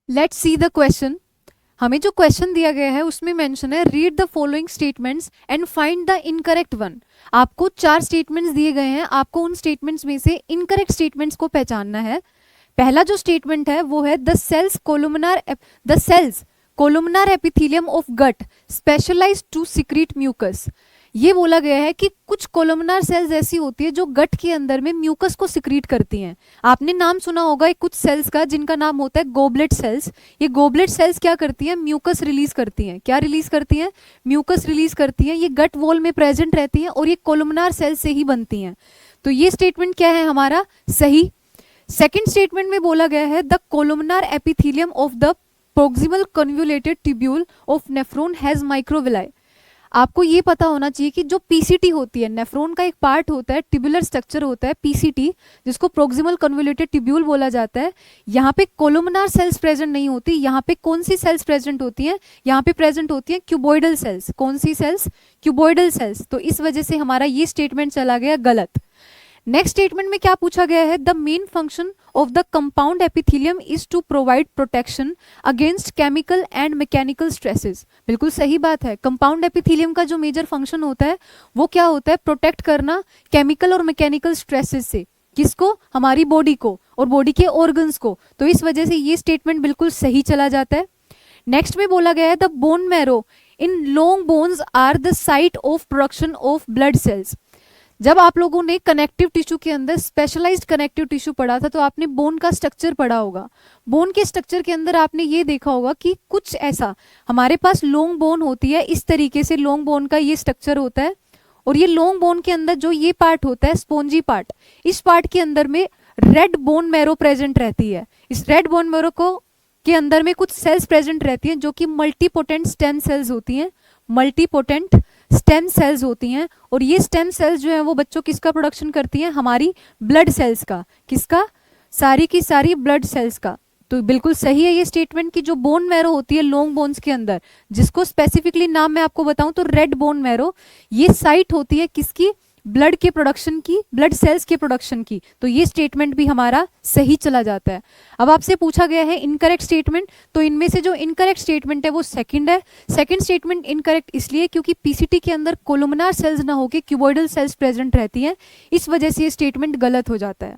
Let's see the question. हमें जो question दिया गया है उसमें मेंशन है read the following statements and find the incorrect one. आपको 4 स्टेटमेंट्स दिए गए हैं, आपको उन स्टेटमेंट्स में से इनकरेक्ट स्टेटमेंट्स को पहचानना है। पहला जो स्टेटमेंट है वो है the cells columnar epithelium of gut specialised to secrete mucus. ये बोला गया है कि कुछ कोलुमनार सेल्स ऐसी होती है जो गट के अंदर में म्यूकस को सिक्रीट करती हैं। आपने नाम सुना होगा कुछ सेल्स का जिनका नाम होता है गोबलेट सेल्स। ये गोबलेट सेल्स क्या करती हैं? म्यूकस रिलीज करती हैं। क्या रिलीज करती हैं? म्यूकस रिलीज करती हैं। ये गट वॉल में प्रेजेंट रहती हैं और ये कोलुमनार सेल्स से ही बनती हैं। तो ये स्टेटमेंट क्या है हमारा? सही। सेकेंड स्टेटमेंट में बोला गया है the columnar epithelium of the proximal convoluted tubule of nephron has microvilli. आपको ये पता होना चाहिए कि जो पीसीटी होती है, नेफ्रॉन का एक पार्ट होता है, ट्यूबुलर स्ट्रक्चर होता है पीसीटी, जिसको प्रोक्सिमल कन्वोल्यूटेड ट्यूब्यूल बोला जाता है। यहाँ पे कोलुमनार सेल्स प्रेजेंट नहीं होती। यहाँ पे कौन सी सेल्स प्रेजेंट होती हैं? यहाँ पे प्रेजेंट होती हैं क्यूबॉइडल सेल्स। कौन सी सेल्स? Cuboidal sales. तो इस वजह से हमारा ये स्टेटमेंट चला गया गलत। नेक्स्ट स्टेटमेंट में क्या पूछा गया है? The main function of the compound epithelium is to provide protection against chemical and mechanical stresses. बिल्कुल सही बात है। कंपाउंड एपिथेलियम का जो मेजर फंक्शन होता है वो क्या होता है? प्रोटेक्ट करना केमिकल और मैकेनिकल स्ट्रेसेस से। किसको? हमारी बॉडी को और बॉडी के ऑर्गन्स को। तो इस वजह से ये स्टेटमेंट बिल्कुल सही चला जाता है। नेक्स्ट में बोला गया है the bone marrow in long bones are the site of production of blood cells. जब आप लोगों ने कनेक्टिव टिश्यू के अंदर स्पेशलाइज्ड कनेक्टिव टिश्यू पढ़ा था तो आपने बोन का स्ट्रक्चर पढ़ा होगा। बोन के स्ट्रक्चर के अंदर आपने ये देखा होगा कि कुछ ऐसा हमारे पास लॉन्ग बोन होती है। इस तरीके से लॉन्ग बोन का ये स्ट्रक्चर होता है और ये लॉन्ग बोन के अंदर जो ये पार्ट होता है स्पॉन्जी पार्ट, इस पार्ट के अंदर में रेड बोन मैरो प्रेजेंट रहती है। इस रेड बोन मैरो को के अंदर में कुछ सेल्स प्रेजेंट रहती हैं जो कि मल्टीपोटेंट स्टेम सेल्स होती हैं। मल्टीपोटेंट स्टेम सेल्स होती हैं और ये स्टेम सेल्स जो है वो बच्चों किसका प्रोडक्शन करती हैं? हमारी ब्लड सेल्स का। किसका? सारी की सारी ब्लड सेल्स का। तो बिल्कुल सही है ये स्टेटमेंट कि जो बोन मैरो होती है लॉन्ग बोन्स के अंदर, जिसको स्पेसिफिकली नाम मैं आपको बताऊं तो रेड बोन मैरो, ये साइट होती है किसकी? ब्लड के प्रोडक्शन की, ब्लड सेल्स के प्रोडक्शन की। तो ये स्टेटमेंट भी हमारा सही चला जाता है। अब आपसे पूछा गया है इनकरेक्ट स्टेटमेंट, तो इनमें से जो इनकरेक्ट स्टेटमेंट है वो सेकंड है। सेकंड स्टेटमेंट इनकरेक्ट इसलिए क्योंकि पीसीटी के अंदर कोलुमनार सेल्स ना होकर क्यूबॉइडल सेल्स प्रेजेंट रहती हैं, इस वजह से ये स्टेटमेंट गलत हो जाता है।